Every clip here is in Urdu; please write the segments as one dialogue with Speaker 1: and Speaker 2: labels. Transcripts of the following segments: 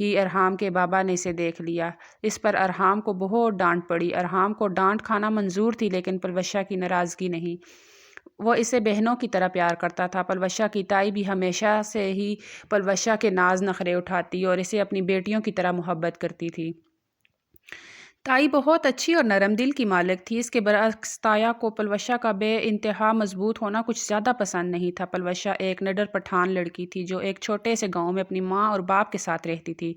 Speaker 1: ہی ارحام کے بابا نے اسے دیکھ لیا۔ اس پر ارحام کو بہت ڈانٹ پڑی۔ ارحام کو ڈانٹ کھانا منظور تھی لیکن پلوشہ کی ناراضگی نہیں۔ وہ اسے بہنوں کی طرح پیار کرتا تھا۔ پلوشہ کی تائی بھی ہمیشہ سے ہی پلوشہ کے ناز نخرے اٹھاتی اور اسے اپنی بیٹیوں کی طرح محبت کرتی تھی۔ تائی بہت اچھی اور نرم دل کی مالک تھی۔ اس کے برعکس تایا کو پلوشہ کا بے انتہا مضبوط ہونا کچھ زیادہ پسند نہیں تھا۔ پلوشہ ایک نڈر پٹھان لڑکی تھی جو ایک چھوٹے سے گاؤں میں اپنی ماں اور باپ کے ساتھ رہتی تھی۔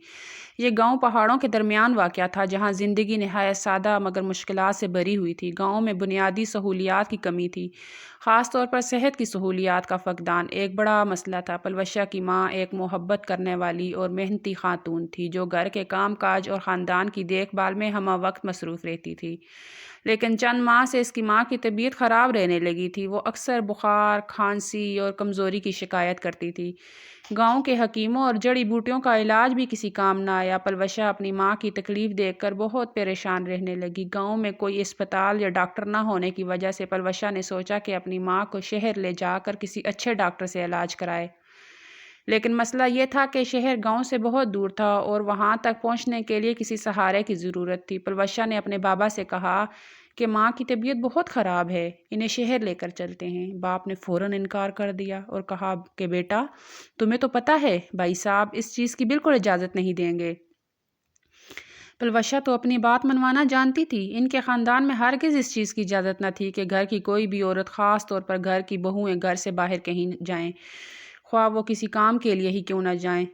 Speaker 1: یہ گاؤں پہاڑوں کے درمیان واقع تھا جہاں زندگی نہایت سادہ مگر مشکلات سے بھری ہوئی تھی۔ گاؤں میں بنیادی سہولیات کی کمی تھی، خاص طور پر صحت کی سہولیات کا فقدان ایک بڑا مسئلہ تھا۔ پلوشہ کی ماں ایک محبت کرنے والی اور محنتی خاتون تھی جو گھر کے کام کاج اور خاندان کی دیکھ بھال میں ہمہ وقت مصروف رہتی تھی، لیکن چند ماہ سے اس کی ماں کی طبیعت خراب رہنے لگی تھی۔ وہ اکثر بخار، کھانسی اور کمزوری کی شکایت کرتی تھی۔ گاؤں کے حکیموں اور جڑی بوٹیوں کا علاج بھی کسی کام نہ آیا۔ پلوشہ اپنی ماں کی تکلیف دیکھ کر بہت پریشان رہنے لگی۔ گاؤں میں کوئی اسپتال یا ڈاکٹر نہ ہونے کی وجہ سے پلوشہ نے سوچا کہ اپنی ماں کو شہر لے جا کر کسی اچھے ڈاکٹر سے علاج کرائے، لیکن مسئلہ یہ تھا کہ شہر گاؤں سے بہت دور تھا اور وہاں تک پہنچنے کے لیے کسی سہارے کی ضرورت تھی۔ پلوشہ نے اپنے بابا سے کہا کہ ماں کی طبیعت بہت خراب ہے، انہیں شہر لے کر چلتے ہیں۔ باپ نے فوراً انکار کر دیا اور کہا کہ بیٹا، تمہیں تو پتہ ہے بھائی صاحب اس چیز کی بالکل اجازت نہیں دیں گے۔ پلوشہ تو اپنی بات منوانا جانتی تھی۔ ان کے خاندان میں ہرگز اس چیز کی اجازت نہ تھی کہ گھر کی کوئی بھی عورت، خاص طور پر گھر کی بہوئیں، گھر سے باہر کہیں جائیں، خواہ وہ کسی کام کے لیے ہی کیوں نہ جائیں۔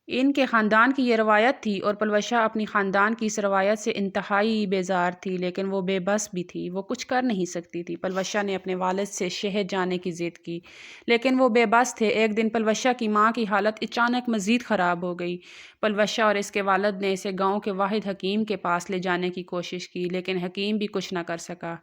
Speaker 1: ان کے خاندان کی یہ روایت تھی اور پلوشہ اپنی خاندان کی اس روایت سے انتہائی بیزار تھی، لیکن وہ بے بس بھی تھی، وہ کچھ کر نہیں سکتی تھی۔ پلوشہ نے اپنے والد سے شہر جانے کی ضد کی، لیکن وہ بے بس تھے۔ ایک دن پلوشہ کی ماں کی حالت اچانک مزید خراب ہو گئی۔ پلوشہ اور اس کے والد نے اسے گاؤں کے واحد حکیم کے پاس لے جانے کی کوشش کی، لیکن حکیم بھی کچھ نہ کر سکا۔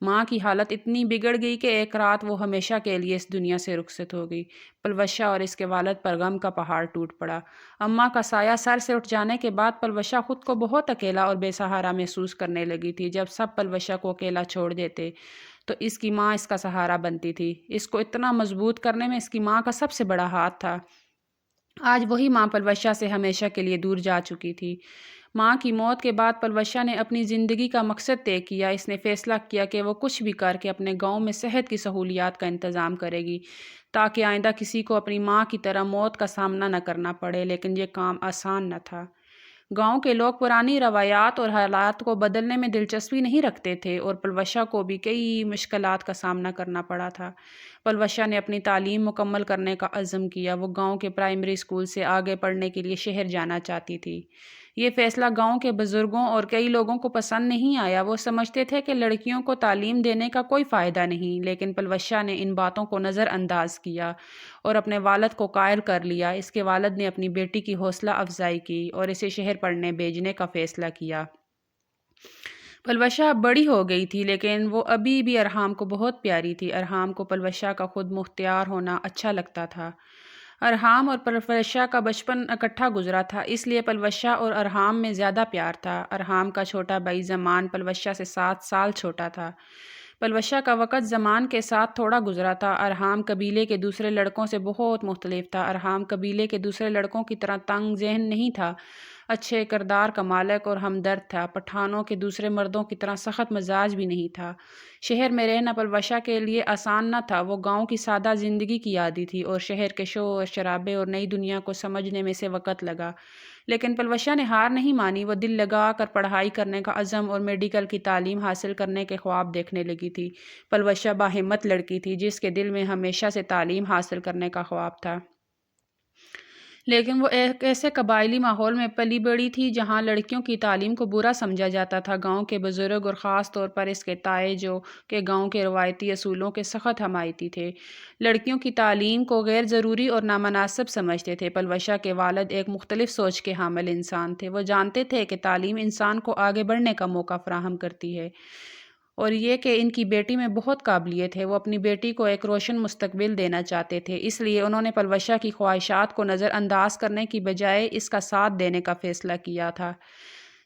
Speaker 1: ماں کی حالت اتنی بگڑ گئی کہ ایک رات وہ ہمیشہ کے لیے اس دنیا سے رخصت ہو گئی۔ پلوشہ اور اس کے والد پر غم کا پہاڑ ٹوٹ پڑا۔ اماں کا سایہ سر سے اٹھ جانے کے بعد پلوشہ خود کو بہت اکیلا اور بے سہارا محسوس کرنے لگی تھی۔ جب سب پلوشہ کو اکیلا چھوڑ دیتے تو اس کی ماں اس کا سہارا بنتی تھی۔ اس کو اتنا مضبوط کرنے میں اس کی ماں کا سب سے بڑا ہاتھ تھا۔ آج وہی ماں پلوشہ سے ہمیشہ کے لیے دور جا چکی تھی۔ ماں کی موت کے بعد پلوشہ نے اپنی زندگی کا مقصد طے کیا۔ اس نے فیصلہ کیا کہ وہ کچھ بھی کر کے اپنے گاؤں میں صحت کی سہولیات کا انتظام کرے گی تاکہ آئندہ کسی کو اپنی ماں کی طرح موت کا سامنا نہ کرنا پڑے، لیکن یہ کام آسان نہ تھا۔ گاؤں کے لوگ پرانی روایات اور حالات کو بدلنے میں دلچسپی نہیں رکھتے تھے اور پلوشہ کو بھی کئی مشکلات کا سامنا کرنا پڑا تھا۔ پلوشہ نے اپنی تعلیم مکمل کرنے کا عزم کیا۔ وہ گاؤں کے پرائمری اسکول سے آگے پڑھنے کے لیے شہر جانا چاہتی تھی۔ یہ فیصلہ گاؤں کے بزرگوں اور کئی لوگوں کو پسند نہیں آیا۔ وہ سمجھتے تھے کہ لڑکیوں کو تعلیم دینے کا کوئی فائدہ نہیں، لیکن پلوشہ نے ان باتوں کو نظر انداز کیا اور اپنے والد کو قائل کر لیا۔ اس کے والد نے اپنی بیٹی کی حوصلہ افزائی کی اور اسے شہر پڑھنے بھیجنے کا فیصلہ کیا۔ پلوشہ اب بڑی ہو گئی تھی لیکن وہ ابھی بھی ارحام کو بہت پیاری تھی۔ ارحام کو پلوشہ کا خود مختار ہونا اچھا لگتا تھا۔ ارحام اور پلوشہ کا بچپن اکٹھا گزرا تھا، اس لیے پلوشہ اور ارحام میں زیادہ پیار تھا۔ ارحام کا چھوٹا بھائی زمان پلوشہ سے 7 سال چھوٹا تھا۔ پلوشہ کا وقت زمان کے ساتھ تھوڑا گزرا تھا۔ ارحام قبیلے کے دوسرے لڑکوں سے بہت مختلف تھا۔ ارحام قبیلے کے دوسرے لڑکوں کی طرح تنگ ذہن نہیں تھا، اچھے کردار کا مالک اور ہمدرد تھا۔ پٹھانوں کے دوسرے مردوں کی طرح سخت مزاج بھی نہیں تھا۔ شہر میں رہنا پلوشہ کے لیے آسان نہ تھا۔ وہ گاؤں کی سادہ زندگی کی عادی تھی اور شہر کے شور شرابے اور نئی دنیا کو سمجھنے میں اسے وقت لگا، لیکن پلوشہ نے ہار نہیں مانی۔ وہ دل لگا کر پڑھائی کرنے کا عزم اور میڈیکل کی تعلیم حاصل کرنے کے خواب دیکھنے لگی تھی۔ پلوشہ باہمت لڑکی تھی جس کے دل میں ہمیشہ سے تعلیم حاصل کرنے کا خواب تھا، لیکن وہ ایک ایسے قبائلی ماحول میں پلی بڑھی تھی جہاں لڑکیوں کی تعلیم کو برا سمجھا جاتا تھا۔ گاؤں کے بزرگ اور خاص طور پر اس کے تائے جو کہ گاؤں کے روایتی اصولوں کے سخت حمایتی تھے، لڑکیوں کی تعلیم کو غیر ضروری اور نامناسب سمجھتے تھے۔ پلوشہ کے والد ایک مختلف سوچ کے حامل انسان تھے۔ وہ جانتے تھے کہ تعلیم انسان کو آگے بڑھنے کا موقع فراہم کرتی ہے اور یہ کہ ان کی بیٹی میں بہت قابلیت ہے۔ وہ اپنی بیٹی کو ایک روشن مستقبل دینا چاہتے تھے، اس لیے انہوں نے پلوشہ کی خواہشات کو نظر انداز کرنے کی بجائے اس کا ساتھ دینے کا فیصلہ کیا تھا۔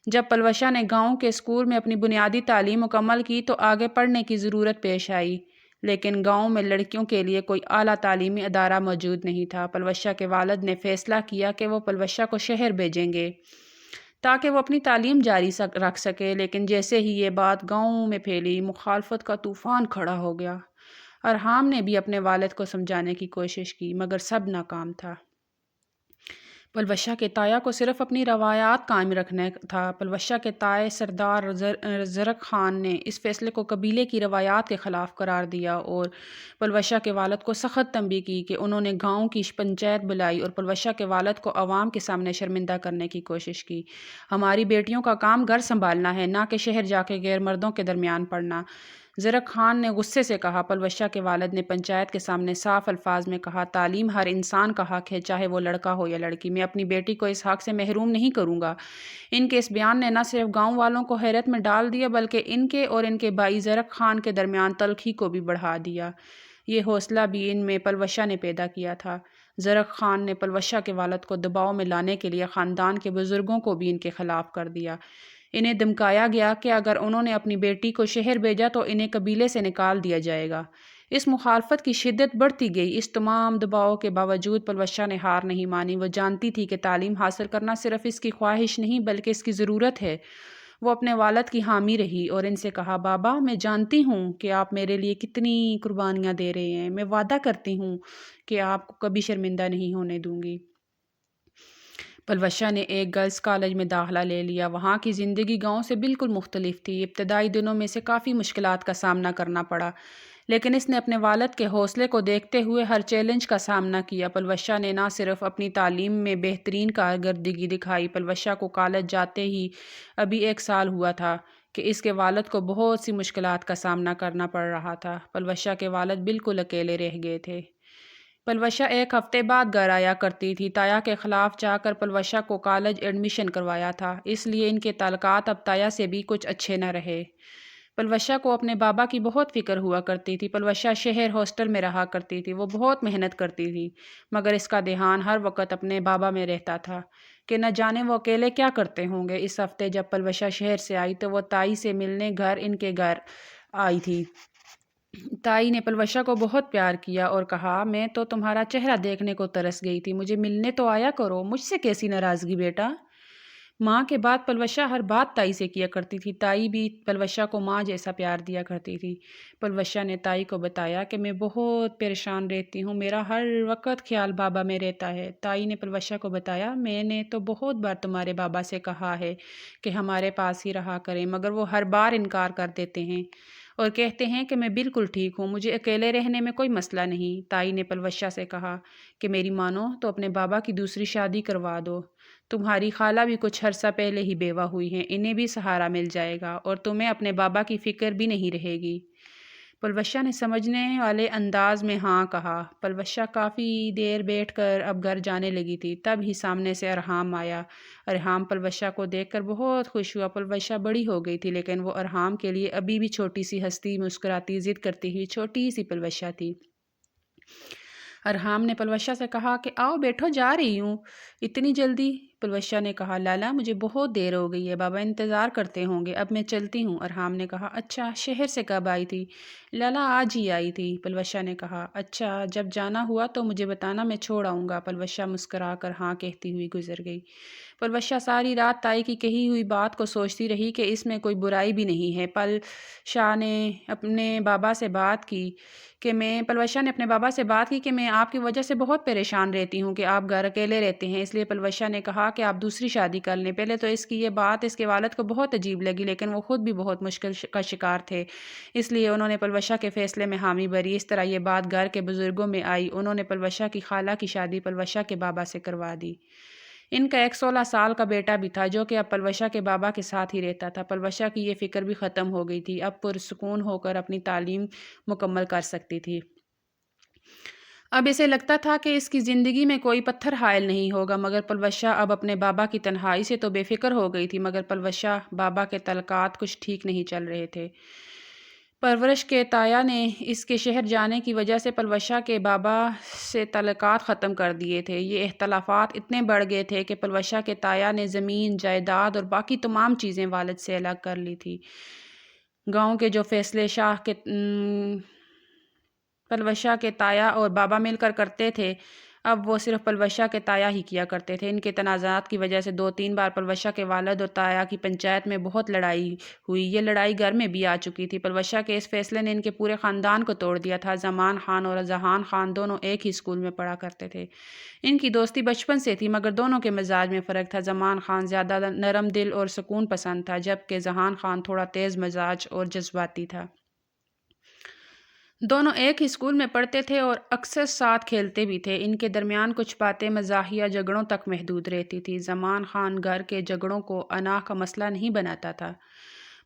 Speaker 1: جب پلوشہ نے گاؤں کے اسکول میں اپنی بنیادی تعلیم مکمل کی تو آگے پڑھنے کی ضرورت پیش آئی۔ لیکن گاؤں میں لڑکیوں کے لیے کوئی اعلیٰ تعلیمی ادارہ موجود نہیں تھا۔ پلوشہ کے والد نے فیصلہ کیا کہ وہ پلوشہ کو شہر بھیجیں گے تاکہ وہ اپنی تعلیم جاری رکھ سکے، لیکن جیسے ہی یہ بات گاؤں میں پھیلی، مخالفت کا طوفان کھڑا ہو گیا۔ ارحام نے بھی اپنے والد کو سمجھانے کی کوشش کی، مگر سب ناکام تھا۔ پلوشہ کے تایا کو صرف اپنی روایات قائم رکھنا تھا۔ پلوشہ کے تائے سردار زرق خان نے اس فیصلے کو قبیلے کی روایات کے خلاف قرار دیا اور پلوشہ کے والد کو سخت تنبیہ کی کہ انہوں نے گاؤں کی پنچایت بلائی اور پلوشہ کے والد کو عوام کے سامنے شرمندہ کرنے کی کوشش کی۔ ہماری بیٹیوں کا کام گھر سنبھالنا ہے، نہ کہ شہر جا کے غیر مردوں کے درمیان پڑنا، زرق خان نے غصے سے کہا۔ پلوشہ کے والد نے پنچایت کے سامنے صاف الفاظ میں کہا، تعلیم ہر انسان کا حق ہے، چاہے وہ لڑکا ہو یا لڑکی۔ میں اپنی بیٹی کو اس حق سے محروم نہیں کروں گا۔ ان کے اس بیان نے نہ صرف گاؤں والوں کو حیرت میں ڈال دیا، بلکہ ان کے اور ان کے بھائی زرق خان کے درمیان تلخی کو بھی بڑھا دیا۔ یہ حوصلہ بھی ان میں پلوشہ نے پیدا کیا تھا۔ زرق خان نے پلوشہ کے والد کو دباؤ میں لانے کے لیے خاندان کے بزرگوں کو بھی ان کے خلاف کر دیا۔ انہیں دھمکایا گیا کہ اگر انہوں نے اپنی بیٹی کو شہر بھیجا تو انہیں قبیلے سے نکال دیا جائے گا۔ اس مخالفت کی شدت بڑھتی گئی۔ اس تمام دباؤ کے باوجود پلوشہ نے ہار نہیں مانی۔ وہ جانتی تھی کہ تعلیم حاصل کرنا صرف اس کی خواہش نہیں بلکہ اس کی ضرورت ہے۔ وہ اپنے والد کی حامی رہی اور ان سے کہا، بابا، میں جانتی ہوں کہ آپ میرے لیے کتنی قربانیاں دے رہے ہیں۔ میں وعدہ کرتی ہوں کہ آپ کو کبھی شرمندہ نہیں ہونے دوں گی۔ پلوشہ نے ایک گرلز کالج میں داخلہ لے لیا۔ وہاں کی زندگی گاؤں سے بالکل مختلف تھی۔ ابتدائی دنوں میں سے کافی مشکلات کا سامنا کرنا پڑا، لیکن اس نے اپنے والد کے حوصلے کو دیکھتے ہوئے ہر چیلنج کا سامنا کیا۔ پلوشہ نے نہ صرف اپنی تعلیم میں بہترین کارکردگی دکھائی۔ پلوشہ کو کالج جاتے ہی ابھی 1 سال ہوا تھا کہ اس کے والد کو بہت سی مشکلات کا سامنا کرنا پڑ رہا تھا۔ پلوشہ کے والد بالکل اکیلے رہ گئے تھے۔ پلوشہ 1 ہفتے بعد گھر آیا کرتی تھی۔ تایا کے خلاف جا کر پلوشہ کو کالج ایڈمیشن کروایا تھا، اس لیے ان کے تعلقات اب تایا سے بھی کچھ اچھے نہ رہے۔ پلوشہ کو اپنے بابا کی بہت فکر ہوا کرتی تھی۔ پلوشہ شہر ہاسٹل میں رہا کرتی تھی۔ وہ بہت محنت کرتی تھی، مگر اس کا دھیان ہر وقت اپنے بابا میں رہتا تھا کہ نہ جانے وہ اکیلے کیا کرتے ہوں گے۔ اس ہفتے جب پلوشہ شہر سے آئی تو وہ تائی سے ملنے ان کے گھر آئی تھی۔ تائی نے پلوشہ کو بہت پیار کیا اور کہا، میں تو تمہارا چہرہ دیکھنے کو ترس گئی تھی، مجھے ملنے تو آیا کرو۔ مجھ سے کیسی ناراضگی بیٹا؟ ماں کے بعد پلوشہ ہر بات تائی سے کیا کرتی تھی۔ تائی بھی پلوشہ کو ماں جیسا پیار دیا کرتی تھی۔ پلوشہ نے تائی کو بتایا کہ میں بہت پریشان رہتی ہوں، میرا ہر وقت خیال بابا میں رہتا ہے۔ تائی نے پلوشہ کو بتایا، میں نے تو بہت بار تمہارے بابا سے کہا ہے کہ ہمارے پاس ہی رہا کریں، مگر وہ ہر بار انکار کر دیتے ہیں اور کہتے ہیں کہ میں بالکل ٹھیک ہوں، مجھے اکیلے رہنے میں کوئی مسئلہ نہیں۔ تائی نے پلوشہ سے کہا کہ میری مانو تو اپنے بابا کی دوسری شادی کروا دو۔ تمہاری خالہ بھی کچھ عرصہ پہلے ہی بیوہ ہوئی ہیں، انہیں بھی سہارا مل جائے گا اور تمہیں اپنے بابا کی فکر بھی نہیں رہے گی۔ پلوشہ نے سمجھنے والے انداز میں ہاں کہا۔ پلوشہ کافی دیر بیٹھ کر اب گھر جانے لگی تھی، تب ہی سامنے سے ارحام آیا۔ ارحام پلوشہ کو دیکھ کر بہت خوش ہوا۔ پلوشہ بڑی ہو گئی تھی، لیکن وہ ارحام کے لیے ابھی بھی چھوٹی سی ہستی، مسکراتی، ضد کرتی ہوئی چھوٹی سی پلوشہ تھی۔ ارحام نے پلوشہ سے کہا کہ آؤ بیٹھو، جا رہی ہوں۔ اتنی جلدی؟ پلوشہ نے کہا، لالا مجھے بہت دیر ہو گئی ہے، بابا انتظار کرتے ہوں گے، اب میں چلتی ہوں۔ ارحام نے کہا، اچھا، شہر سے کب آئی تھی؟ لالا آج ہی آئی تھی۔ پلوشہ نے کہا، اچھا، جب جانا ہوا تو مجھے بتانا، میں چھوڑ آؤں گا۔ پلوشہ مسکرا کر ہاں کہتی ہوئی گزر گئی۔ پلوشہ ساری رات تائی کی کہی ہوئی بات کو سوچتی رہی کہ اس میں کوئی برائی بھی نہیں ہے۔ پلوشہ نے اپنے بابا سے بات کی کہ میں آپ کی وجہ سے بہت پریشان رہتی ہوں کہ آپ گھر اکیلے رہتے ہیں، اس لیے پلوشہ نے کہا کہ آپ دوسری شادی کر لیں۔ پہلے تو اس کی یہ بات اس کے والد کو بہت عجیب لگی، لیکن وہ خود بھی بہت مشکل کا شکار تھے، اس لیے انہوں نے پلوشہ کے فیصلے میں حامی بھری۔ اس طرح یہ بات گھر کے بزرگوں میں آئی۔ انہوں نے پلوشہ کی خالہ کی شادی پلوشہ کے بابا سے کروا دی۔ ان کا ایک 16 سال کا بیٹا بھی تھا جو کہ اب پلوشہ کے بابا کے ساتھ ہی رہتا تھا۔ پلوشہ کی یہ فکر بھی ختم ہو گئی تھی، اب پرسکون ہو کر اپنی تعلیم مکمل کر سکتی تھی۔ اب اسے لگتا تھا کہ اس کی زندگی میں کوئی پتھر حائل نہیں ہوگا، مگر پلوشہ اب اپنے بابا کی تنہائی سے تو بے فکر ہو گئی تھی، مگر پلوشہ بابا کے تعلقات کچھ ٹھیک نہیں چل رہے تھے۔ پرورش کے تایا نے اس کے شہر جانے کی وجہ سے پلوشہ کے بابا سے تعلقات ختم کر دیے تھے۔ یہ اختلافات اتنے بڑھ گئے تھے کہ پلوشہ کے تایا نے زمین، جائیداد اور باقی تمام چیزیں والد سے الگ کر لی تھی۔ گاؤں کے جو فیصلے پلوشہ کے تایا اور بابا مل کر کرتے تھے، اب وہ صرف پلوشہ کے تایا ہی کیا کرتے تھے۔ ان کے تنازعات کی وجہ سے 2-3 بار پلوشہ کے والد اور تایا کی پنچایت میں بہت لڑائی ہوئی۔ یہ لڑائی گھر میں بھی آ چکی تھی۔ پلوشہ کے اس فیصلے نے ان کے پورے خاندان کو توڑ دیا تھا۔ زمان خان اور جہان خان دونوں ایک ہی اسکول میں پڑھا کرتے تھے۔ ان کی دوستی بچپن سے تھی، مگر دونوں کے مزاج میں فرق تھا۔ زمان خان زیادہ نرم دل اور سکون پسند تھا، جبکہ جہان خان تھوڑا تیز مزاج اور جذباتی تھا۔ دونوں ایک ہی اسکول میں پڑھتے تھے اور اکثر ساتھ کھیلتے بھی تھے۔ ان کے درمیان کچھ باتیں مزاحیہ جھگڑوں تک محدود رہتی تھیں۔ زمان خان گھر کے جھگڑوں کو انا کا مسئلہ نہیں بناتا تھا،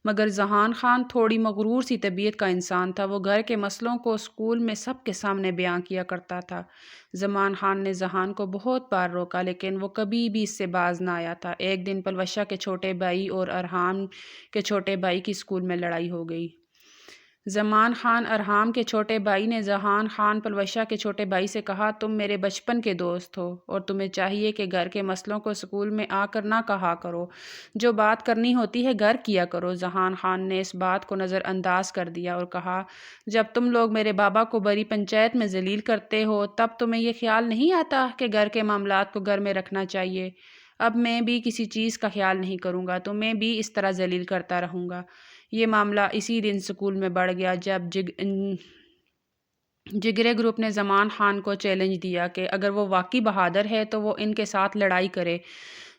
Speaker 1: مگر جہان خان تھوڑی مغرور سی طبیعت کا انسان تھا۔ وہ گھر کے مسئلوں کو اسکول میں سب کے سامنے بیان کیا کرتا تھا۔ زمان خان نے جہان کو بہت بار روکا، لیکن وہ کبھی بھی اس سے باز نہ آیا تھا۔ ایک دن پلوشہ کے چھوٹے بھائی اور ارحام کے چھوٹے بھائی کی اسکول میں لڑائی ہو گئی۔ زمان خان ارحام کے چھوٹے بھائی نے جہان خان پلوشہ کے چھوٹے بھائی سے کہا، تم میرے بچپن کے دوست ہو اور تمہیں چاہیے کہ گھر کے مسئلوں کو اسکول میں آ کر نہ کہا کرو۔ جو بات کرنی ہوتی ہے گھر کیا کرو۔ جہان خان نے اس بات کو نظر انداز کر دیا اور کہا، جب تم لوگ میرے بابا کو بڑی پنچایت میں ذلیل کرتے ہو تب تمہیں یہ خیال نہیں آتا کہ گھر کے معاملات کو گھر میں رکھنا چاہیے؟ اب میں بھی کسی چیز کا خیال نہیں کروں گا، تمہیں بھی اس طرح ذلیل کرتا رہوں گا۔ یہ معاملہ اسی دن اسکول میں بڑھ گیا جب جگرے گروپ نے زمان خان کو چیلنج دیا کہ اگر وہ واقعی بہادر ہے تو وہ ان کے ساتھ لڑائی کرے۔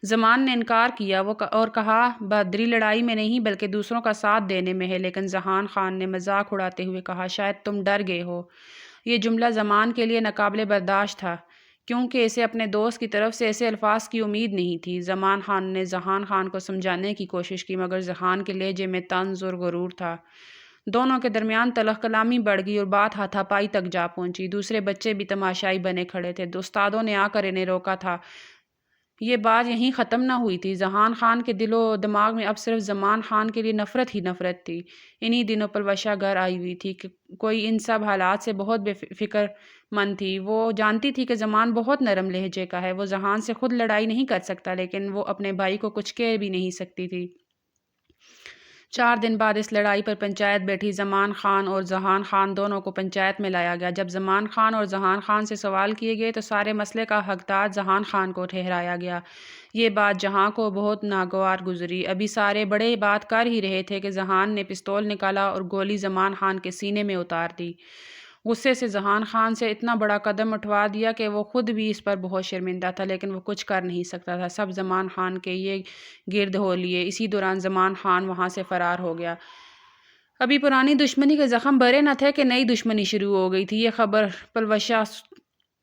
Speaker 1: زمان نے انکار کیا اور کہا، بہادری لڑائی میں نہیں بلکہ دوسروں کا ساتھ دینے میں ہے۔ لیکن جہان خان نے مذاق اڑاتے ہوئے کہا، شاید تم ڈر گئے ہو۔ یہ جملہ زمان کے لیے ناقابل برداشت تھا، کیونکہ اسے اپنے دوست کی طرف سے ایسے الفاظ کی امید نہیں تھی۔ زمان خان نے جہان خان کو سمجھانے کی کوشش کی، مگر جہان کے لہجے میں طنز اور غرور تھا۔ دونوں کے درمیان تلخ کلامی بڑھ گئی اور بات ہاتھا پائی تک جا پہنچی۔ دوسرے بچے بھی تماشائی بنے کھڑے تھے۔ استادوں نے آ کر انہیں روکا تھا۔ یہ بات یہیں ختم نہ ہوئی تھی۔ جہان خان کے دل و دماغ میں اب صرف زمان خان کے لیے نفرت ہی نفرت تھی۔ انہی دنوں پلوشہ گھر آئی ہوئی تھی۔ کوئی ان سب حالات سے بہت بے فکر مند تھی۔ وہ جانتی تھی کہ زمان بہت نرم لہجے کا ہے۔ وہ جہان سے خود لڑائی نہیں کر سکتا، لیکن وہ اپنے بھائی کو کچھ کہہ بھی نہیں سکتی تھی۔ 4 دن بعد اس لڑائی پر پنچایت بیٹھی۔ زمان خان اور جہان خان دونوں کو پنچایت میں لایا گیا۔ جب زمان خان اور جہان خان سے سوال کیے گئے تو سارے مسئلے کا حقدار جہان خان کو ٹھہرایا گیا۔ یہ بات جہاں کو بہت ناگوار گزری۔ ابھی سارے بڑے بات کر ہی رہے تھے کہ جہان نے پستول نکالا اور گولی زمان خان کے سینے میں اتار دی۔ غصے سے جہان خان سے اتنا بڑا قدم اٹھوا دیا کہ وہ خود بھی اس پر بہت شرمندہ تھا، لیکن وہ کچھ کر نہیں سکتا تھا۔ سب زمان خان کے یہ گرد ہو لیے۔ اسی دوران زمان خان وہاں سے فرار ہو گیا۔ ابھی پرانی دشمنی کے زخم بھرے نہ تھے کہ نئی دشمنی شروع ہو گئی تھی۔ یہ خبر پلوشہ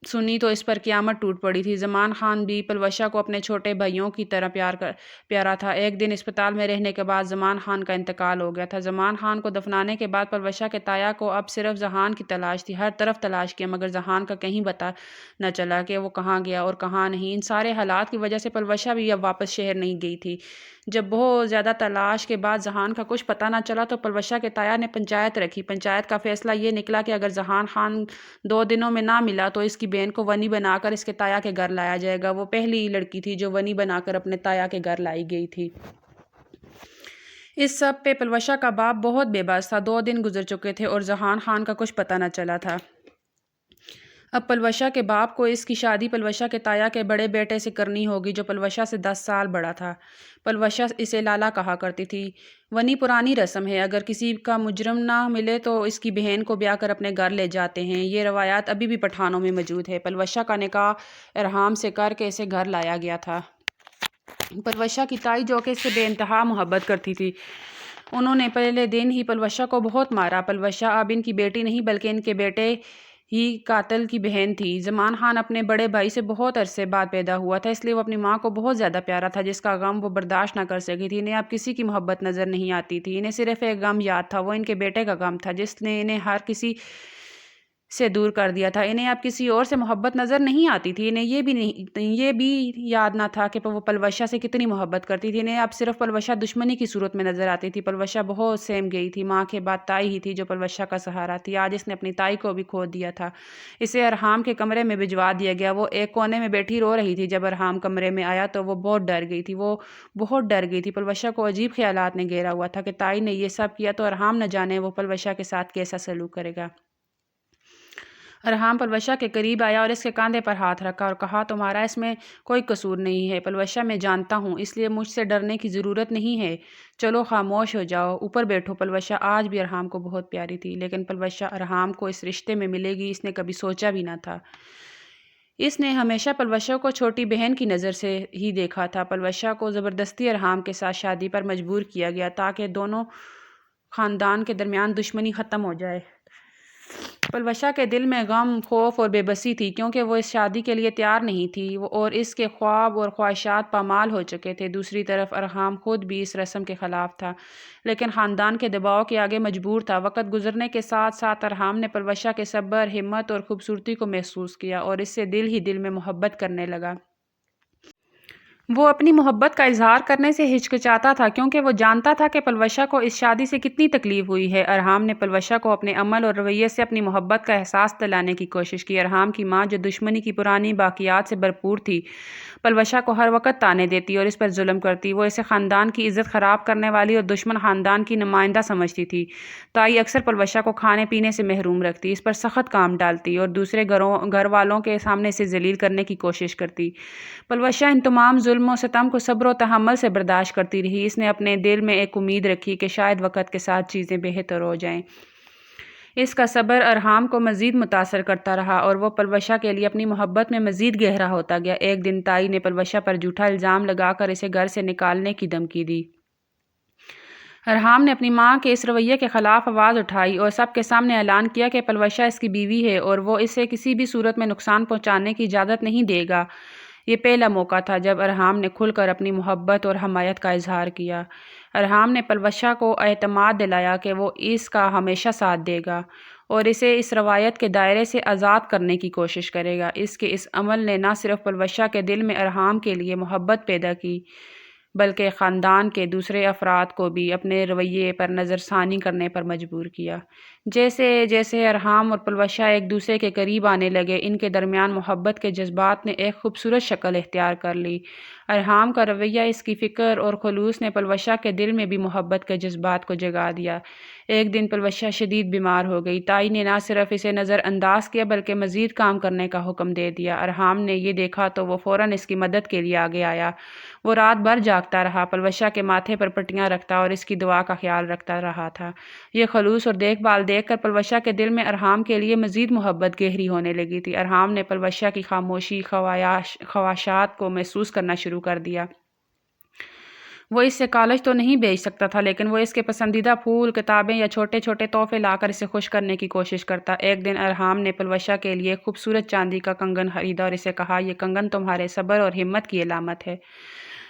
Speaker 1: سنی تو اس پر قیامت ٹوٹ پڑی تھی۔ زمان خان بھی پلوشہ کو اپنے چھوٹے بھائیوں کی طرح پیارا تھا۔ ایک دن اسپتال میں رہنے کے بعد زمان خان کا انتقال ہو گیا تھا۔ زمان خان کو دفنانے کے بعد پلوشہ کے تایا کو اب صرف جہان کی تلاش تھی۔ ہر طرف تلاش کیا، مگر جہان کا کہیں پتہ نہ چلا کہ وہ کہاں گیا اور کہاں نہیں۔ ان سارے حالات کی وجہ سے پلوشہ بھی اب واپس شہر نہیں گئی تھی۔ جب بہت زیادہ تلاش کے بعد جہان کا کچھ پتہ نہ چلا تو پلوشہ کے تایا نے پنچایت رکھی۔ پنچایت کا فیصلہ یہ نکلا کہ اگر جہان خان 2 دنوں میں نہ ملا تو اس کی بہن کو ونی بنا کر اس کے تایا کے گھر لایا جائے گا۔ وہ پہلی لڑکی تھی جو ونی بنا کر اپنے تایا کے گھر لائی گئی تھی۔ اس سب پہ پلوشہ کا باپ بہت بے بس تھا۔ 2 دن گزر چکے تھے اور جہان خان کا کچھ پتہ نہ چلا تھا۔ اب پلوشہ کے باپ کو اس کی شادی پلوشہ کے تایا کے بڑے بیٹے سے کرنی ہوگی، جو پلوشہ سے 10 سال بڑا تھا۔ پلوشہ اسے لالا کہا کرتی تھی۔ ونی پرانی رسم ہے، اگر کسی کا مجرم نہ ملے تو اس کی بہن کو بیاہ کر اپنے گھر لے جاتے ہیں۔ یہ روایات ابھی بھی پٹھانوں میں موجود ہے۔ پلوشہ کا نکاح ارحام سے کر کے اسے گھر لایا گیا تھا۔ پلوشہ کی تائی، جو کہ اس سے بے انتہا محبت کرتی تھی، انہوں نے پہلے دن ہی پلوشہ کو بہت مارا۔ پلوشہ اب ان کی بیٹی نہیں بلکہ ان کے بیٹے ہی قاتل کی بہن تھی۔ زمان خان اپنے بڑے بھائی سے بہت عرصے بعد پیدا ہوا تھا، اس لیے وہ اپنی ماں کو بہت زیادہ پیارا تھا، جس کا غم وہ برداشت نہ کر سکی تھی۔ انہیں اب کسی کی محبت نظر نہیں آتی تھی۔ انہیں صرف ایک غم یاد تھا، وہ ان کے بیٹے کا غم تھا، جس نے انہیں ہر کسی سے دور کر دیا تھا۔ انہیں اب کسی اور سے محبت نظر نہیں آتی تھی۔ انہیں یہ بھی یاد نہ تھا کہ وہ پلوشہ سے کتنی محبت کرتی تھی۔ انہیں اب صرف پلوشہ دشمنی کی صورت میں نظر آتی تھی۔ پلوشہ بہت سہم گئی تھی۔ ماں کے بعد تائی ہی تھی جو پلوشہ کا سہارا تھی۔ آج اس نے اپنی تائی کو بھی کھو دیا تھا۔ اسے ارحام کے کمرے میں بھجوا دیا گیا۔ وہ ایک کونے میں بیٹھی رو رہی تھی۔ جب ارحام کمرے میں آیا تو وہ بہت ڈر گئی تھی۔ پلوشہ کو عجیب خیالات نے گھیرا ہوا تھا کہ تائی نے یہ سب کیا تو ارحام نہ جانے وہ پلوشہ کے ساتھ کیسا سلوک کرے گا۔ ارحام پلوشہ کے قریب آیا اور اس کے کاندھے پر ہاتھ رکھا اور کہا تمہارا اس میں کوئی قصور نہیں ہے پلوشہ، میں جانتا ہوں، اس لیے مجھ سے ڈرنے کی ضرورت نہیں ہے، چلو خاموش ہو جاؤ، اوپر بیٹھو۔ پلوشہ آج بھی ارحام کو بہت پیاری تھی، لیکن پلوشہ ارحام کو اس رشتے میں ملے گی اس نے کبھی سوچا بھی نہ تھا۔ اس نے ہمیشہ پلوشہ کو چھوٹی بہن کی نظر سے ہی دیکھا تھا۔ پلوشہ کو زبردستی ارحام کے ساتھ شادی پر مجبور کیا گیا تاکہ دونوں خاندان کے درمیان دشمنی ختم ہو جائے۔ پلوشہ کے دل میں غم، خوف اور بے بسی تھی کیونکہ وہ اس شادی کے لیے تیار نہیں تھی اور اس کے خواب اور خواہشات پامال ہو چکے تھے۔ دوسری طرف ارحام خود بھی اس رسم کے خلاف تھا، لیکن خاندان کے دباؤ کے آگے مجبور تھا۔ وقت گزرنے کے ساتھ ساتھ ارحام نے پلوشہ کے صبر، ہمت اور خوبصورتی کو محسوس کیا اور اس سے دل ہی دل میں محبت کرنے لگا۔ وہ اپنی محبت کا اظہار کرنے سے ہچکچاتا تھا کیونکہ وہ جانتا تھا کہ پلوشہ کو اس شادی سے کتنی تکلیف ہوئی ہے۔ ارحام نے پلوشہ کو اپنے عمل اور رویے سے اپنی محبت کا احساس دلانے کی کوشش کی۔ ارحام کی ماں، جو دشمنی کی پرانی باقیات سے بھرپور تھی، پلوشہ کو ہر وقت طعنے دیتی اور اس پر ظلم کرتی۔ وہ اسے خاندان کی عزت خراب کرنے والی اور دشمن خاندان کی نمائندہ سمجھتی تھی۔ تائی اکثر پلوشہ کو کھانے پینے سے محروم رکھتی، اس پر سخت کام ڈالتی اور دوسرے گھر والوں کے سامنے اسے ذلیل کرنے کی کوشش کرتی۔ پلوشہ ان تمام ظلم و ستم کو صبر و تحمل سے برداشت کرتی رہی۔ اس نے اپنے دل میں ایک امید رکھی کہ شاید وقت کے ساتھ چیزیں بہتر ہو جائیں۔ اس کا صبر ارحام کو مزید متاثر کرتا رہا اور وہ پلوشہ کے لیے اپنی محبت میں مزید گہرا ہوتا گیا۔ ایک دن تائی نے پلوشہ پر جھوٹا الزام لگا کر اسے گھر سے نکالنے کی دھمکی دی۔ ارحام نے اپنی ماں کے اس رویے کے خلاف آواز اٹھائی اور سب کے سامنے اعلان کیا کہ پلوشہ اس کی بیوی ہے اور وہ اسے کسی بھی صورت میں نقصان پہنچانے کی اجازت نہیں دے گا۔ یہ پہلا موقع تھا جب ارحام نے کھل کر اپنی محبت اور حمایت کا اظہار کیا۔ ارحام نے پلوشہ کو اعتماد دلایا کہ وہ اس کا ہمیشہ ساتھ دے گا اور اسے اس روایت کے دائرے سے آزاد کرنے کی کوشش کرے گا۔ اس کے اس عمل نے نہ صرف پلوشہ کے دل میں ارحام کے لیے محبت پیدا کی بلکہ خاندان کے دوسرے افراد کو بھی اپنے رویے پر نظر ثانی کرنے پر مجبور کیا۔ جیسے جیسے ارحام اور پلوشہ ایک دوسرے کے قریب آنے لگے، ان کے درمیان محبت کے جذبات نے ایک خوبصورت شکل اختیار کر لی۔ ارحام کا رویہ، اس کی فکر اور خلوص نے پلوشہ کے دل میں بھی محبت کے جذبات کو جگا دیا۔ ایک دن پلوشہ شدید بیمار ہو گئی۔ تائی نے نہ صرف اسے نظر انداز کیا بلکہ مزید کام کرنے کا حکم دے دیا۔ ارحام نے یہ دیکھا تو وہ فوراً اس کی مدد کے لیے آگے آیا۔ وہ رات بھر جاگتا رہا، پلوشہ کے ماتھے پر پٹیاں رکھتا اور اس کی دعا کا خیال رکھتا رہا تھا۔ یہ خلوص اور دیکھ بھال دیکھ کر پلوشہ کے دل میں ارحام کے لیے مزید محبت گہری ہونے لگی تھی۔ ارحام نے پلوشہ کی خاموشی، خواہشات کو محسوس کرنا شروع کر دیا۔ وہ اس سے کالج تو نہیں بھیج سکتا تھا، لیکن وہ اس کے پسندیدہ پھول، کتابیں یا چھوٹے چھوٹے تحفے لا کر اسے خوش کرنے کی کوشش کرتا۔ ایک دن ارحام نے پلوشہ کے لیے ایک خوبصورت چاندی کا کنگن خریدا اور اسے کہا، یہ کنگن تمہارے صبر اور ہمت کی علامت ہے۔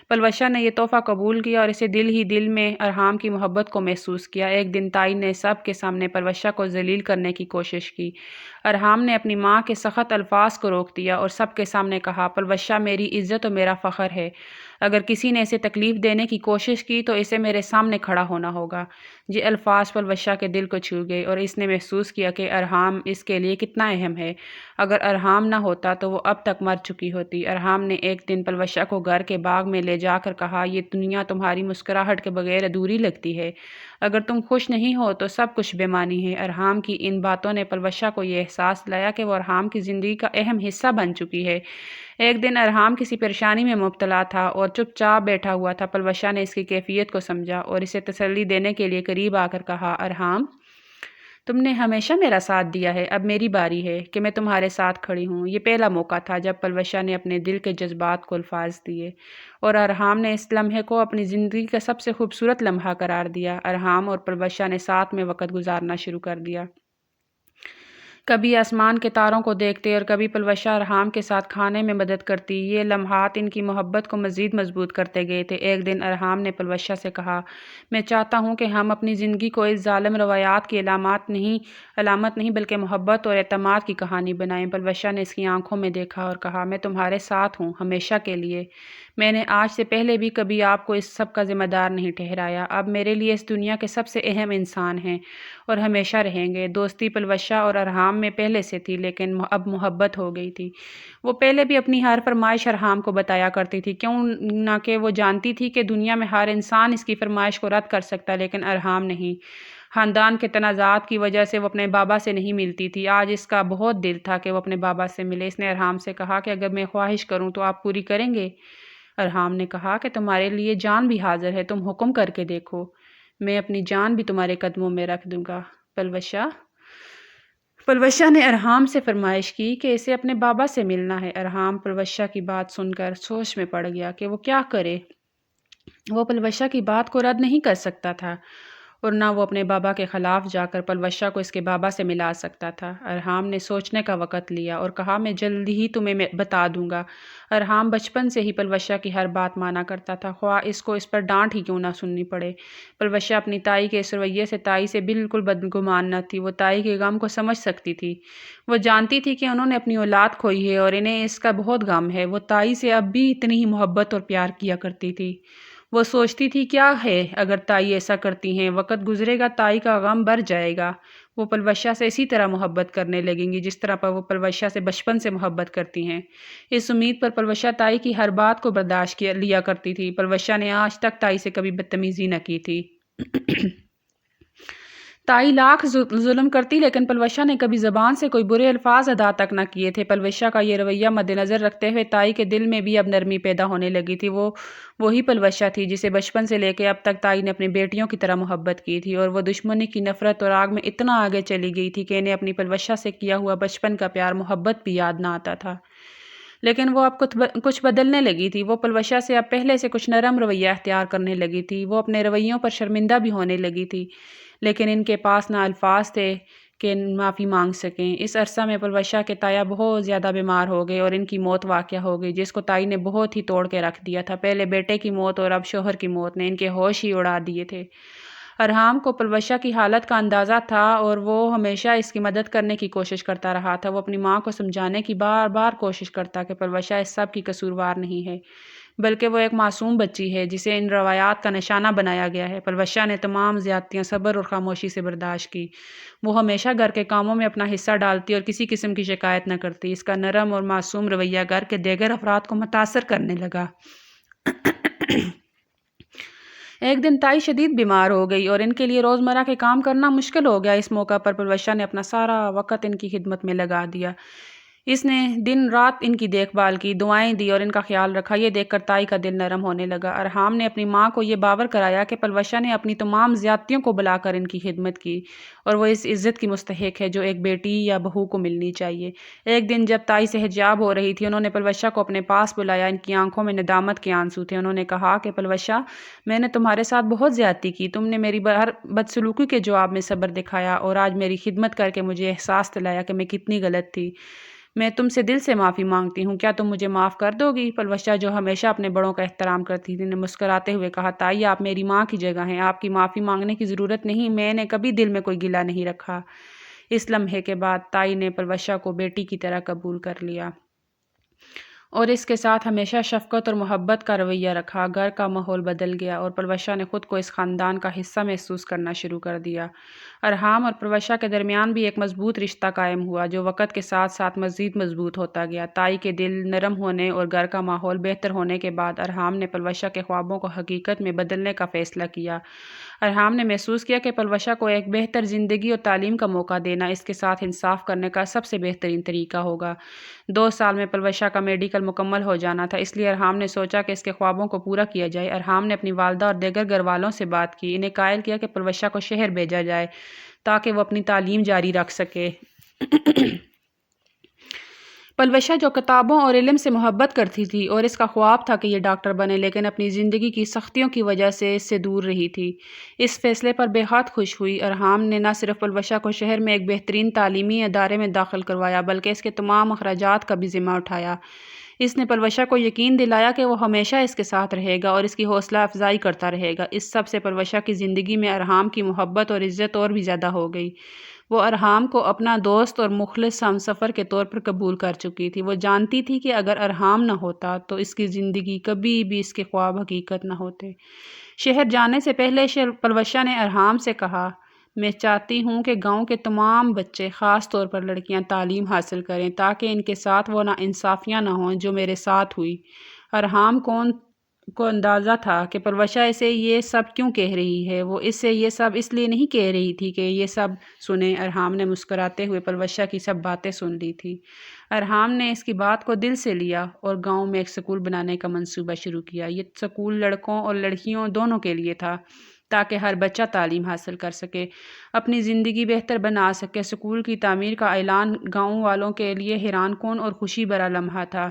Speaker 1: پلوشہ نے یہ تحفہ قبول کیا اور اسے دل ہی دل میں ارحام کی محبت کو محسوس کیا۔ ایک دن تائی نے سب کے سامنے پلوشہ کو ذلیل کرنے کی کوشش کی۔ ارحام نے اپنی ماں کے سخت الفاظ کو روک دیا اور سب کے سامنے کہا، پلوشہ میری عزت اور میرا فخر ہے، اگر کسی نے اسے تکلیف دینے کی کوشش کی تو اسے میرے سامنے کھڑا ہونا ہوگا۔ یہ الفاظ پلوشہ کے دل کو چھو گئے اور اس نے محسوس کیا کہ ارحام اس کے لیے کتنا اہم ہے۔ اگر ارحام نہ ہوتا تو وہ اب تک مر چکی ہوتی۔ ارحام نے ایک دن پلوشہ کو گھر کے باغ میں لے جا کر کہا، یہ دنیا تمہاری مسکراہٹ کے بغیر ادھوری لگتی ہے، اگر تم خوش نہیں ہو تو سب کچھ بے معنی ہے۔ ارحام کی ان باتوں نے پلوشہ کو یہ احساس دلایا کہ وہ ارحام کی زندگی کا اہم حصہ بن چکی ہے۔ ایک دن ارحام کسی پریشانی میں مبتلا تھا اور چپ چاپ بیٹھا ہوا تھا۔ پلوشہ نے اس کی کیفیت کو سمجھا اور اسے تسلی دینے کے لیے قریب آ کر کہا، ارحام، تم نے ہمیشہ میرا ساتھ دیا ہے، اب میری باری ہے کہ میں تمہارے ساتھ کھڑی ہوں۔ یہ پہلا موقع تھا جب پلوشہ نے اپنے دل کے جذبات کو الفاظ دیے اور ارحام نے اس لمحے کو اپنی زندگی کا سب سے خوبصورت لمحہ قرار دیا۔ ارحام اور پلوشہ نے ساتھ میں وقت گزارنا شروع کر دیا۔ کبھی آسمان کے تاروں کو دیکھتے اور کبھی پلوشہ ارحام کے ساتھ کھانے میں مدد کرتی۔ یہ لمحات ان کی محبت کو مزید مضبوط کرتے گئے تھے۔ ایک دن ارحام نے پلوشہ سے کہا، میں چاہتا ہوں کہ ہم اپنی زندگی کو اس ظالم روایات کی علامت نہیں بلکہ محبت اور اعتماد کی کہانی بنائیں۔ پلوشہ نے اس کی آنکھوں میں دیکھا اور کہا، میں تمہارے ساتھ ہوں، ہمیشہ کے لیے۔ میں نے آج سے پہلے بھی کبھی آپ کو اس سب کا ذمہ دار نہیں ٹھہرایا۔ اب میرے لیے اس دنیا کے سب سے اہم انسان ہیں اور ہمیشہ رہیں گے۔ دوستی پلوشہ اور ارحام میں پہلے سے تھی، لیکن اب محبت ہو گئی تھی۔ وہ پہلے بھی اپنی ہر فرمائش ارحام کو بتایا کرتی تھی، کیوں نہ کہ وہ جانتی تھی کہ دنیا میں ہر انسان اس کی فرمائش کو رد کر سکتا، لیکن ارحام نہیں۔ خاندان کے تنازعات کی وجہ سے وہ اپنے بابا سے نہیں ملتی تھی۔ آج اس کا بہت دل تھا کہ وہ اپنے بابا سے ملے۔ اس نے ارحام سے کہا کہ اگر میں خواہش کروں تو آپ پوری کریں گے؟ ارحام نے کہا کہ تمہارے لیے جان بھی حاضر ہے، تم حکم کر کے دیکھو، میں اپنی جان بھی تمہارے قدموں میں رکھ دوں گا۔ پلوشہ نے ارحام سے فرمائش کی کہ اسے اپنے بابا سے ملنا ہے۔ ارحام پلوشہ کی بات سن کر سوچ میں پڑ گیا کہ وہ کیا کرے۔ وہ پلوشہ کی بات کو رد نہیں کر سکتا تھا اور نہ وہ اپنے بابا کے خلاف جا کر پلوشہ کو اس کے بابا سے ملا سکتا تھا۔ ارحام نے سوچنے کا وقت لیا اور کہا میں جلدی ہی تمہیں بتا دوں گا۔ ارحام بچپن سے ہی پلوشہ کی ہر بات مانا کرتا تھا، خواہ اس کو اس پر ڈانٹ ہی کیوں نہ سننی پڑے۔ پلوشہ اپنی تائی کے اس رویے سے تائی سے بالکل بدگمان نہ تھی۔ وہ تائی کے غم کو سمجھ سکتی تھی۔ وہ جانتی تھی کہ انہوں نے اپنی اولاد کھوئی ہے اور انہیں اس کا بہت غم ہے۔ وہ تائی سے اب بھی اتنی ہی محبت اور پیار کیا کرتی تھی۔ وہ سوچتی تھی کیا ہے اگر تائی ایسا کرتی ہیں، وقت گزرے گا تائی کا غم بڑھ جائے گا، وہ پلوشہ سے اسی طرح محبت کرنے لگیں گی جس طرح پر وہ پلوشہ سے بچپن سے محبت کرتی ہیں۔ اس امید پر پلوشہ تائی کی ہر بات کو برداشت لیا کرتی تھی۔ پلوشہ نے آج تک تائی سے کبھی بدتمیزی نہ کی تھی۔ تائی لاکھ ظلم کرتی لیکن پلوشہ نے کبھی زبان سے کوئی برے الفاظ ادا تک نہ کیے تھے۔ پلوشہ کا یہ رویہ مد نظر رکھتے ہوئے تائی کے دل میں بھی اب نرمی پیدا ہونے لگی تھی۔ وہ وہی پلوشہ تھی جسے بچپن سے لے کے اب تک تائی نے اپنی بیٹیوں کی طرح محبت کی تھی، اور وہ دشمنی کی نفرت اور آگ میں اتنا آگے چلی گئی تھی کہ انہیں اپنی پلوشہ سے کیا ہوا بچپن کا پیار محبت بھی یاد نہ آتا تھا۔ لیکن وہ اب کچھ بدلنے لگی تھی۔ وہ پلوشہ سے اب پہلے سے کچھ نرم رویہ اختیار کرنے لگی تھی۔ وہ اپنے رویوں پر شرمندہ بھی ہونے لگی تھی، لیکن ان کے پاس نہ الفاظ تھے کہ معافی مانگ سکیں۔ اس عرصہ میں پلوشہ کے تایا بہت زیادہ بیمار ہو گئے اور ان کی موت واقع ہو گئی، جس کو تائی نے بہت ہی توڑ کے رکھ دیا تھا۔ پہلے بیٹے کی موت اور اب شوہر کی موت نے ان کے ہوش ہی اڑا دیے تھے۔ ارحام کو پلوشہ کی حالت کا اندازہ تھا اور وہ ہمیشہ اس کی مدد کرنے کی کوشش کرتا رہا تھا۔ وہ اپنی ماں کو سمجھانے کی بار بار کوشش کرتا کہ پلوشہ اس سب کی قصوروار نہیں ہے، بلکہ وہ ایک معصوم بچی ہے جسے ان روایات کا نشانہ بنایا گیا ہے۔ پلوشہ نے تمام زیادتیاں صبر اور خاموشی سے برداشت کی۔ وہ ہمیشہ گھر کے کاموں میں اپنا حصہ ڈالتی اور کسی قسم کی شکایت نہ کرتی۔ اس کا نرم اور معصوم رویہ گھر کے دیگر افراد کو متاثر کرنے لگا۔ ایک دن تائی شدید بیمار ہو گئی اور ان کے لیے روزمرہ کے کام کرنا مشکل ہو گیا۔ اس موقع پر پلوشہ نے اپنا سارا وقت ان کی خدمت میں لگا دیا۔ اس نے دن رات ان کی دیکھ بھال کی، دعائیں دی اور ان کا خیال رکھا۔ یہ دیکھ کر تائی کا دل نرم ہونے لگا۔ ارحام نے اپنی ماں کو یہ باور کرایا کہ پلوشہ نے اپنی تمام زیادتیوں کو بلا کر ان کی خدمت کی اور وہ اس عزت کی مستحق ہے جو ایک بیٹی یا بہو کو ملنی چاہیے۔ ایک دن جب تائی سے حجاب ہو رہی تھی، انہوں نے پلوشہ کو اپنے پاس بلایا۔ ان کی آنکھوں میں ندامت کے آنسو تھے۔ انہوں نے کہا کہ پلوشہ، میں نے تمہارے ساتھ بہت زیادتی کی، تم نے میری ہر بدسلوکی کے جواب میں صبر دکھایا اور آج میری خدمت کر کے مجھے احساس دلایا کہ میں کتنی غلط تھی۔ میں تم سے دل سے معافی مانگتی ہوں، کیا تم مجھے معاف کر دو گی؟ پلوشہ جو ہمیشہ اپنے بڑوں کا احترام کرتی تھی نے مسکراتے ہوئے کہا، تائی آپ میری ماں کی جگہ ہیں، آپ کی معافی مانگنے کی ضرورت نہیں، میں نے کبھی دل میں کوئی گلہ نہیں رکھا۔ اس لمحے کے بعد تائی نے پلوشہ کو بیٹی کی طرح قبول کر لیا اور اس کے ساتھ ہمیشہ شفقت اور محبت کا رویہ رکھا۔ گھر کا ماحول بدل گیا اور پلوشہ نے خود کو اس خاندان کا حصہ محسوس کرنا شروع کر دیا۔ ارحام اور پلوشہ کے درمیان بھی ایک مضبوط رشتہ قائم ہوا جو وقت کے ساتھ ساتھ مزید مضبوط ہوتا گیا۔ تائی کے دل نرم ہونے اور گھر کا ماحول بہتر ہونے کے بعد ارحام نے پلوشہ کے خوابوں کو حقیقت میں بدلنے کا فیصلہ کیا۔ ارحام نے محسوس کیا کہ پلوشہ کو ایک بہتر زندگی اور تعلیم کا موقع دینا اس کے ساتھ انصاف کرنے کا سب سے بہترین طریقہ ہوگا۔ 2 سال میں پلوشہ کا میڈیکل مکمل ہو جانا تھا، اس لیے ارحام نے سوچا کہ اس کے خوابوں کو پورا کیا جائے۔ ارحام نے اپنی والدہ اور دیگر گھر والوں سے بات کی، انہیں قائل کیا کہ پلوشہ کو شہر بھیجا جائے تاکہ وہ اپنی تعلیم جاری رکھ سکے۔ پلوشہ جو کتابوں اور علم سے محبت کرتی تھی اور اس کا خواب تھا کہ یہ ڈاکٹر بنے، لیکن اپنی زندگی کی سختیوں کی وجہ سے اس سے دور رہی تھی، اس فیصلے پر بے حد خوش ہوئی۔ ارحام نے نہ صرف پلوشہ کو شہر میں ایک بہترین تعلیمی ادارے میں داخل کروایا بلکہ اس کے تمام اخراجات کا بھی ذمہ اٹھایا۔ اس نے پلوشہ کو یقین دلایا کہ وہ ہمیشہ اس کے ساتھ رہے گا اور اس کی حوصلہ افزائی کرتا رہے گا۔ اس سب سے پلوشہ کی زندگی میں ارحام کی محبت اور عزت اور بھی زیادہ ہو گئی۔ وہ ارحام کو اپنا دوست اور مخلص ہمسفر کے طور پر قبول کر چکی تھی۔ وہ جانتی تھی کہ اگر ارحام نہ ہوتا تو اس کی زندگی کبھی بھی اس کے خواب حقیقت نہ ہوتے۔ شہر جانے سے پہلے پلوشہ نے ارحام سے کہا، میں چاہتی ہوں کہ گاؤں کے تمام بچے، خاص طور پر لڑکیاں، تعلیم حاصل کریں تاکہ ان کے ساتھ وہ ناانصافیاں نہ ہوں جو میرے ساتھ ہوئی۔ ارحام کون کو اندازہ تھا کہ پروشا اسے یہ سب کیوں کہہ رہی ہے۔ وہ اس سے یہ سب اس لیے نہیں کہہ رہی تھی کہ یہ سب سنیں۔ ارحام نے مسکراتے ہوئے پروشا کی سب باتیں سن لی تھی۔ ارحام نے اس کی بات کو دل سے لیا اور گاؤں میں ایک سکول بنانے کا منصوبہ شروع کیا۔ یہ سکول لڑکوں اور لڑکیوں دونوں کے لیے تھا تاکہ ہر بچہ تعلیم حاصل کر سکے، اپنی زندگی بہتر بنا سکے۔ سکول کی تعمیر کا اعلان گاؤں والوں کے لیے حیران کن اور خوشی بھرا لمحہ تھا۔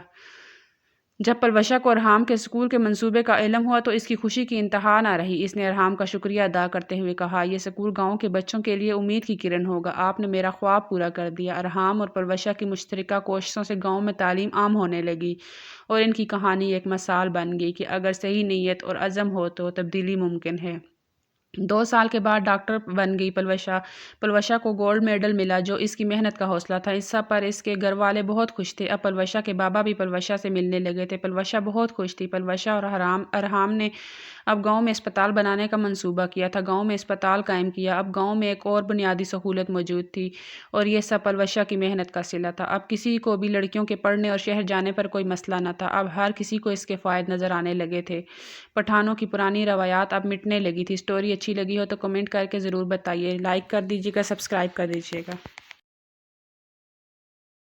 Speaker 1: جب پروشا کو ارحام کے سکول کے منصوبے کا علم ہوا تو اس کی خوشی کی انتہا نہ رہی۔ اس نے ارحام کا شکریہ ادا کرتے ہوئے کہا، یہ سکول گاؤں کے بچوں کے لیے امید کی کرن ہوگا۔ آپ نے میرا خواب پورا کر دیا۔ ارحام اور پروشا کی مشترکہ کوششوں سے گاؤں میں تعلیم عام ہونے لگی اور ان کی کہانی ایک مثال بن گئی کہ اگر صحیح نیت اور عزم ہو تو تبدیلی ممکن ہے۔ 2 سال کے بعد ڈاکٹر بن گئی پروشا۔ پروشا کو گولڈ میڈل ملا جو اس کی محنت کا حوصلہ تھا۔ اس سب پر اس کے گھر والے بہت خوش تھے۔ اب پروشا کے بابا بھی پروشا سے ملنے لگے تھے۔ پروشا بہت خوش تھی۔ پروشا اور ارحام نے اب گاؤں میں اسپتال بنانے کا منصوبہ کیا تھا۔ گاؤں میں اسپتال قائم کیا۔ اب گاؤں میں ایک اور بنیادی سہولت موجود تھی اور یہ سب پروشا کی محنت کا صلہ تھا۔ اب کسی کو بھی لڑکیوں کے پڑھنے اور شہر جانے پر کوئی مسئلہ نہ تھا۔ اب ہر کسی کو اس کے فوائد نظر آنے لگے تھے۔ پٹھانوں کی پرانی روایات اب مٹنے لگی تھی۔ سٹوری اچھی لگی ہو تو کمنٹ کر کے ضرور بتائیے، لائک کر دیجیے گا، سبسکرائب کر دیجیے گا۔